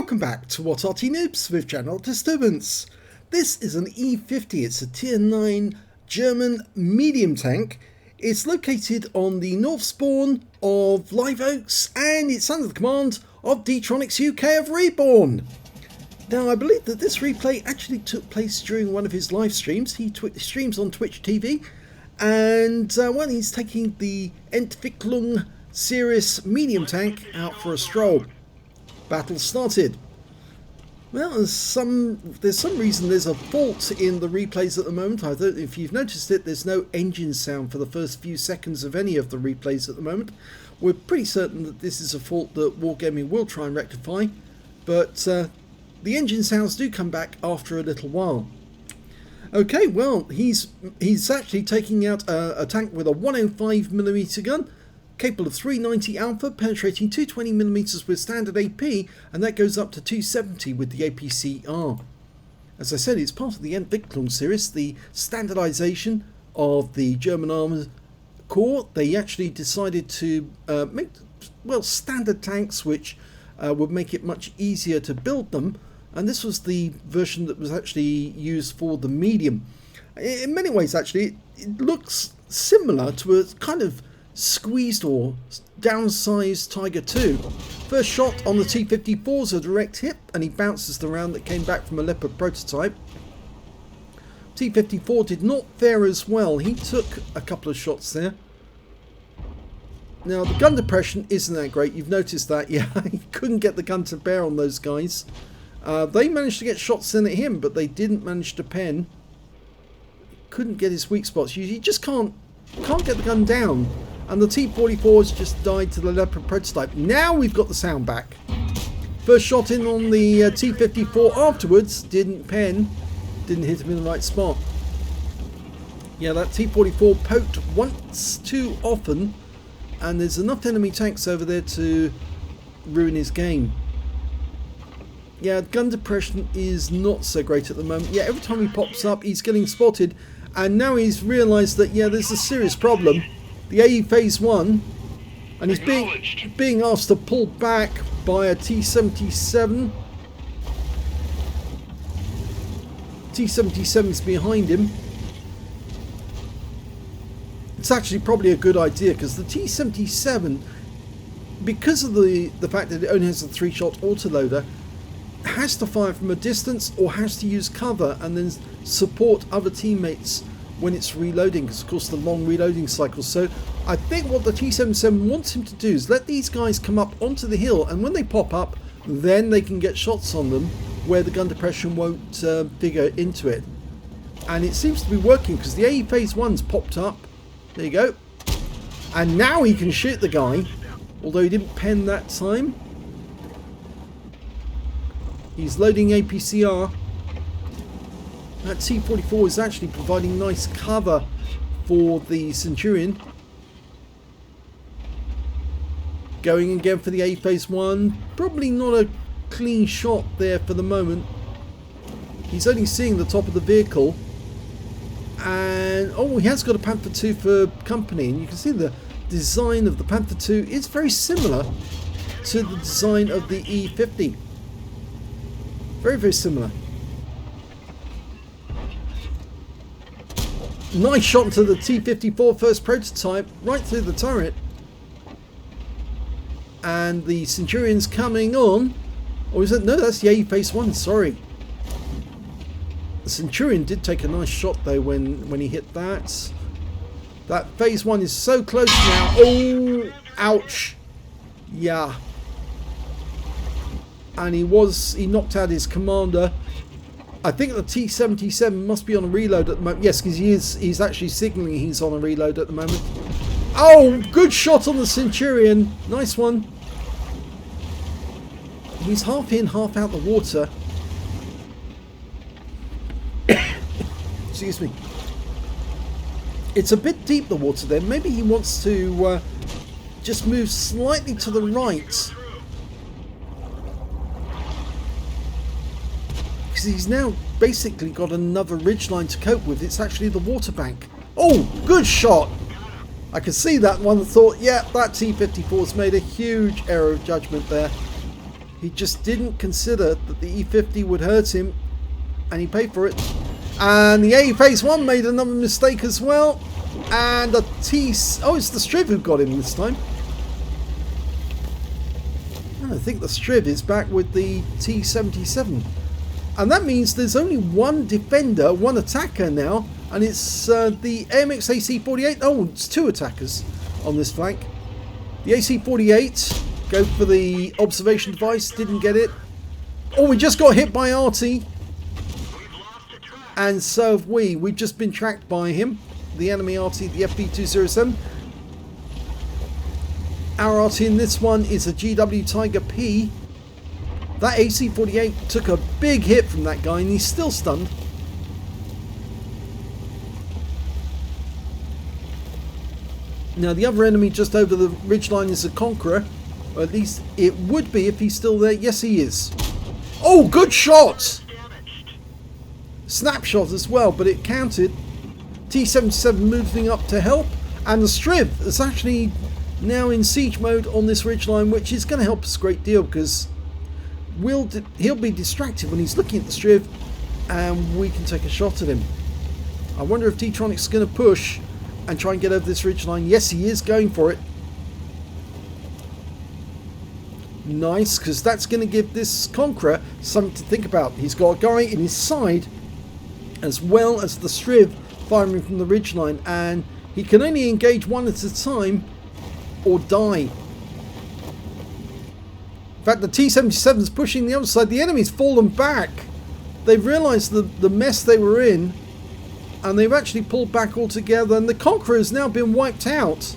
Welcome back to What Arty Noobs with Channel Disturbance. This is an E50, it's a tier 9 German medium tank. It's located on the north spawn of Live Oaks and it's under the command of D-Tronics UK of REBRN. Now I believe that this replay actually took place during one of his live streams. He streams on Twitch TV and he's taking the Entwicklung series medium tank out for a stroll. Battle started. Well, there's some reason there's a fault in the replays at the moment. I don't know if you've noticed it, there's no engine sound for the first few seconds of any of the replays at the moment. We're pretty certain that this is a fault that Wargaming will try and rectify, but the engine sounds do come back after a little while. Okay, well, he's actually taking out a tank with a 105mm gun, capable of 390 alpha, penetrating 220mm with standard AP, and that goes up to 270 with the APCR. As I said, it's part of the Entwicklung series, the standardization of the German Army Corps. They actually decided to make, well, standard tanks which would make it much easier to build them, and this was the version that was actually used for the medium. In many ways, actually, it looks similar to a kind of squeezed or downsized Tiger II. First shot on the T-54 is a direct hit and he bounces the round that came back from a Leopard prototype. T-54 did not fare as well. He took a couple of shots there. Now the gun depression isn't that great. You've noticed that. Yeah, he couldn't get the gun to bear on those guys. They managed to get shots in at him, but they didn't manage to pen. Couldn't get his weak spots. You just can't get the gun down. And the T-44 has just died to the Leopard prototype. Now we've got the sound back. First shot in on the T-54 afterwards. Didn't pen. Didn't hit him in the right spot. Yeah, that T-44 poked once too often. And there's enough enemy tanks over there to ruin his game. Yeah, gun depression is not so great at the moment. Yeah, every time he pops up, he's getting spotted. And now he's realised that, yeah, there's a serious problem. The AE Phase 1, and he's being asked to pull back by a T-77. T-77's behind him. It's actually probably a good idea because the T-77, because of the fact that it only has a 3-shot autoloader, has to fire from a distance or has to use cover and then support other teammates when it's reloading, because of course the long reloading cycle. So I think what the T-77 wants him to do is let these guys come up onto the hill, and when they pop up then they can get shots on them where the gun depression won't figure into it. And it seems to be working because the AE Phase 1's popped up. There you go. And now he can shoot the guy, although he didn't pen that time. He's loading APCR. That T-44 is actually providing nice cover for the Centurion. Going again for the A Phase 1. Probably not a clean shot there for the moment. He's only seeing the top of the vehicle. And oh, he has got a Panther II for company. And you can see the design of the Panther II is very similar to the design of the E50. Very, very similar. Nice shot into the T-54 first prototype, right through the turret. And the Centurion's coming on. Or is it? No, that's the AE Phase 1, sorry. The Centurion did take a nice shot though when he hit that. That Phase 1 is so close now. Oh, ouch. Yeah. And he knocked out his commander. I think the T-77 must be on a reload at the moment. Yes, because he's actually signalling he's on a reload at the moment. Oh, good shot on the Centurion. Nice one. He's half in, half out the water. Excuse me. It's a bit deep, the water there. Maybe he wants to just move slightly to the right. Because he's now basically got another ridgeline to cope with. It's actually the water bank. Oh, good shot. I could see that one and thought, yeah, that T-54's made a huge error of judgment there. He just didn't consider that the E50 would hurt him, and he paid for it. And the A phase 1 made another mistake as well. And the oh, it's the Striv who got him this time. And I think the Striv is back with the T77. And that means there's only one defender, one attacker now. And it's the AMX AC48. Oh, it's two attackers on this flank. The AC48, go for the observation device, didn't get it. Oh, we just got hit by Arty. And so have we. We've just been tracked by him. The enemy Arty, the FB207. Our Arty in this one is a GW Tiger P. That AC48 took a big hit from that guy and he's still stunned. Now the other enemy just over the ridgeline is a Conqueror. Or at least it would be if he's still there. Yes, he is. Oh, good shot! Snapshot as well, but it counted. T77 moving up to help. And the Striv is actually now in siege mode on this ridgeline, which is going to help us a great deal because he'll be distracted when he's looking at the Striv and we can take a shot at him. I wonder if D-Tronic's going to push and try and get over this ridgeline. Yes, he is going for it. Nice, because that's going to give this Conqueror something to think about. He's got a guy in his side as well as the Striv firing from the ridgeline, and he can only engage one at a time or die. In fact, the T77 is pushing the other side. The enemy's fallen back. They've realised the mess they were in, and they've actually pulled back altogether, and the Conqueror has now been wiped out.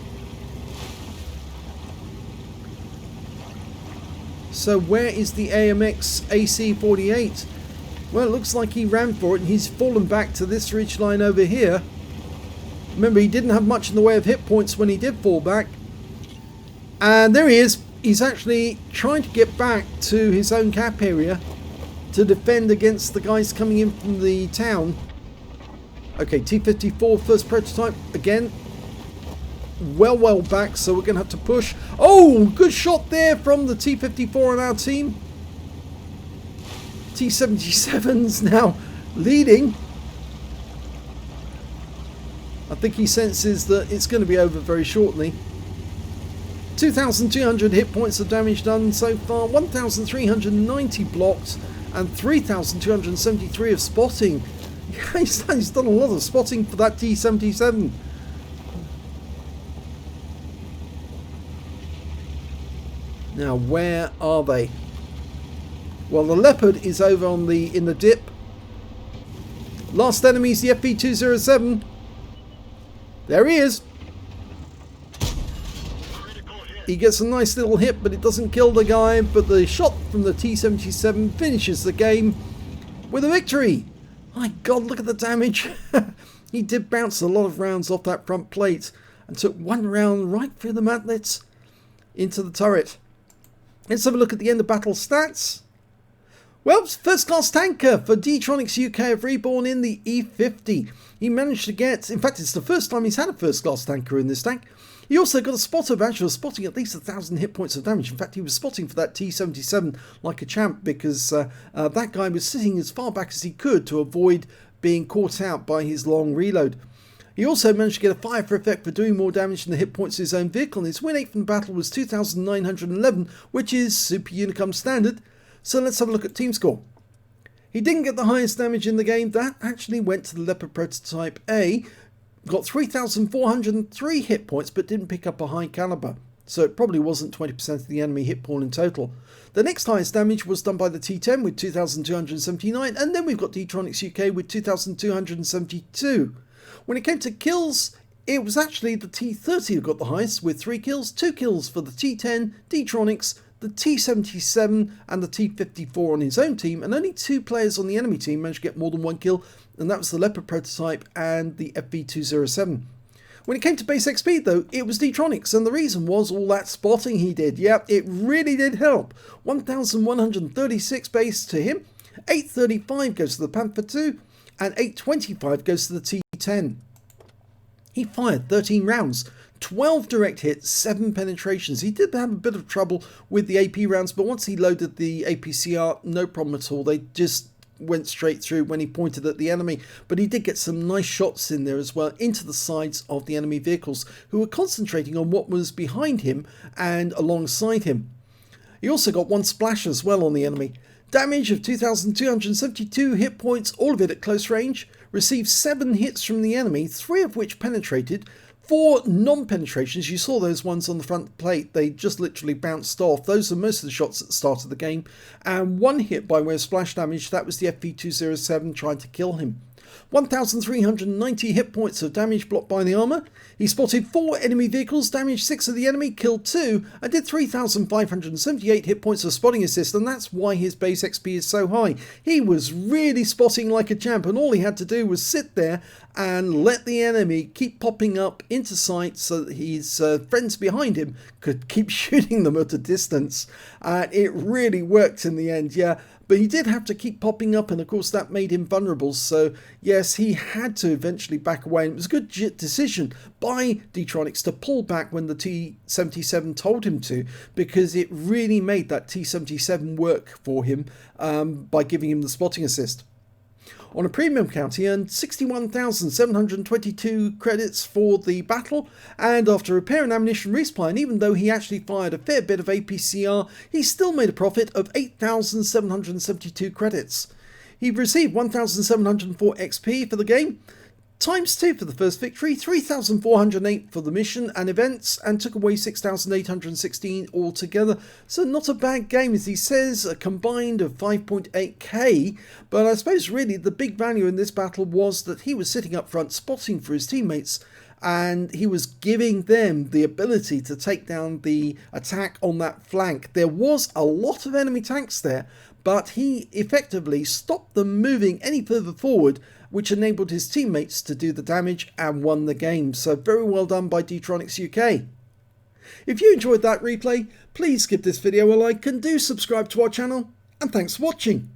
So where is the AMX AC48? Well, it looks like he ran for it and he's fallen back to this ridgeline over here. Remember, he didn't have much in the way of hit points when he did fall back. And there he is. He's actually trying to get back to his own cap area to defend against the guys coming in from the town. Okay, T54 first prototype again. Well back, so we're going to have to push. Oh, good shot there from the T54 on our team. T77's now leading. I think he senses that it's going to be over very shortly. 2,200 hit points of damage done so far, 1,390 blocked, and 3,273 of spotting. Yeah, he's done a lot of spotting for that T77. Now, where are they? Well, the Leopard is over on in the dip. Last enemy is the FB207. There he is. He gets a nice little hit, but it doesn't kill the guy. But the shot from the T77 finishes the game with a victory. My God, look at the damage. He did bounce a lot of rounds off that front plate and took one round right through the mantlets into the turret. Let's have a look at the end of battle stats. Well, first class tanker for D-Tronics UK of REBRN in the E50. He managed to get, in fact it's the first time he's had a first class tanker in this tank. He also got a spotter badge for spotting at least 1,000 hit points of damage. In fact, he was spotting for that T77 like a champ because that guy was sitting as far back as he could to avoid being caught out by his long reload. He also managed to get a fire for effect for doing more damage than the hit points of his own vehicle, and his win rate from the battle was 2,911, which is Super Unicum standard. So let's have a look at team score. He didn't get the highest damage in the game. That actually went to the Leopard Prototype A. Got 3,403 hit points, but didn't pick up a high caliber. So it probably wasn't 20% of the enemy hit pool in total. The next highest damage was done by the T10 with 2,279, and then we've got D-Tronics UK with 2,272. When it came to kills, it was actually the T30 who got the highest with 3 kills, 2 kills for the T10, D-Tronics, the T77 and the T54 on his own team, and only 2 players on the enemy team managed to get more than 1 kill, and that was the Leopard Prototype and the FB207. When it came to base XP though, it was D-Tronics, and the reason was all that spotting he did. Yeah, it really did help. 1,136 base to him, 835 goes to the Panther 2, and 825 goes to the T10. He fired 13 rounds, 12 direct hits, 7 penetrations. He did have a bit of trouble with the AP rounds, but once he loaded the APCR, no problem at all. They just went straight through when he pointed at the enemy, but he did get some nice shots in there as well into the sides of the enemy vehicles who were concentrating on what was behind him and alongside him. He also got one splash as well on the enemy. Damage of 2,272 hit points, all of it at close range. Received 7 hits from the enemy, 3 of which penetrated. 4 non-penetrations, you saw those ones on the front plate, they just literally bounced off. Those are most of the shots at the start of the game. And 1 hit by way of splash damage, that was the FV207 trying to kill him. 1,390 hit points of damage blocked by the armour. He spotted 4 enemy vehicles, damaged 6 of the enemy, killed 2, and did 3,578 hit points of spotting assist, and that's why his base XP is so high. He was really spotting like a champ, and all he had to do was sit there and let the enemy keep popping up into sight so that his friends behind him could keep shooting them at a distance. And it really worked in the end, yeah. But he did have to keep popping up, and of course that made him vulnerable. So yes, he had to eventually back away. And it was a good decision by D-Tronics to pull back when the T-77 told him to, because it really made that T-77 work for him by giving him the spotting assist. On a premium count, he earned 61,722 credits for the battle, and after repair and ammunition resupply, and even though he actually fired a fair bit of APCR, he still made a profit of 8,772 credits. He received 1,704 XP for the game, times 2 for the first victory, 3,408 for the mission and events, and took away 6,816 altogether. So not a bad game, as he says, a combined of 5.8k, but I suppose really the big value in this battle was that he was sitting up front spotting for his teammates, and he was giving them the ability to take down the attack on that flank. There was a lot of enemy tanks there, but he effectively stopped them moving any further forward, which enabled his teammates to do the damage and won the game. So very well done by D-Tronics UK. If you enjoyed that replay, please give this video a like and do subscribe to our channel, and thanks for watching.